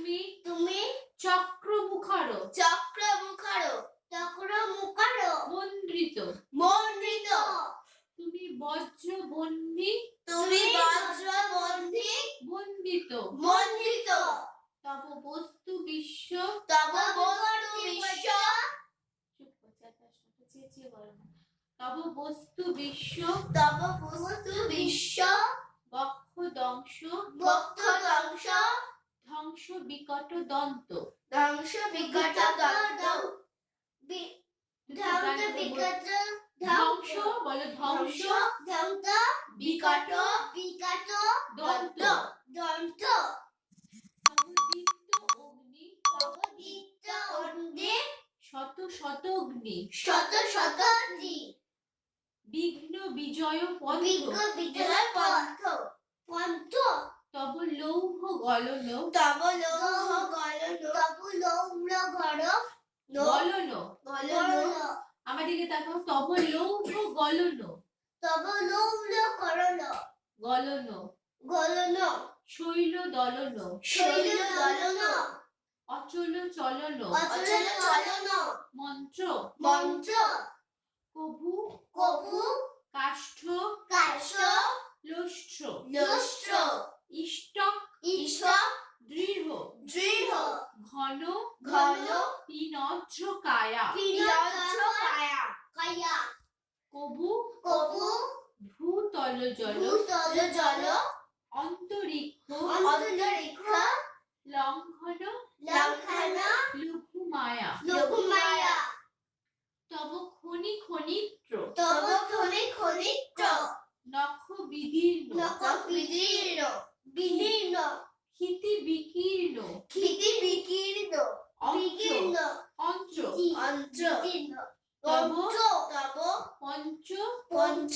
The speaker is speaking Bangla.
তুমি তুমি চক্রমুখর মন্ডিত মন্ডিত তুমি বজ্রবন্ধী তুমি বজ্রবন্ধী বন্দিত মন্ডিত তব বস্তু বিশ্ব তব বস্তু বিশ্ব চুপ কর, চারটার সাথে চেঁচিয়ে বলো না। তব বস্তু বিশ্ব তব বস্তু বিশ্ব বক্ষ দংশ বক্ষ ধ্বংস ধ্বংস বিকট দন্ত ধ্বংস বিকট দন্ত ধ্বংস বিকট ধ্বংস বলো ধ্বংস ধ্বংস বিকট বিকট দন্ত দন্ত তব দীপ্ত অগ্নি তব দীপ্ত অগ্নি শত শত অগ্নি শত শত অগ্নি বিঘ্ন বিজয় পন্থ বিঘ্ন বিজয় পন্থ পন্থ তব লৌহ গলন তব লৌহ গলন তব লৌহ গলন গলন আমার দিকে তাকাও। তব লৌহ গলন তব লৌহ গলন গলন গলন শৈল দলন শৈল দলন অচল চলন অচল চলন মন্ত্র মন্ত্র কভু কভু কাষ্ঠ কাষ্ঠ লোষ্ঠ লোষ্ঠ ইষ্টক ঈশ্বর দৃঢ় দৃঢ় ঘন ঘন পিনজ্র কায়া পিনজ্র কায়া কায়া কভু কভু ভূতল জল ভূতল জল অন্তরিক্ষ অন্তরিক্ষ লঙ্ঘন লঙ্ঘন লঘু মায়া লঘু মায়া তব খনি খনিত্র তব খনি খনিত্র নখ বিদীর্ণ নখ বিদীর্ণ বিদীর্ণ ক্ষিতি বিকীর্ণ ক্ষিতি বিকীর্ণ বিকীর্ণ অন্ত্র অন্ত্র তব তব পঞ্চ পঞ্চ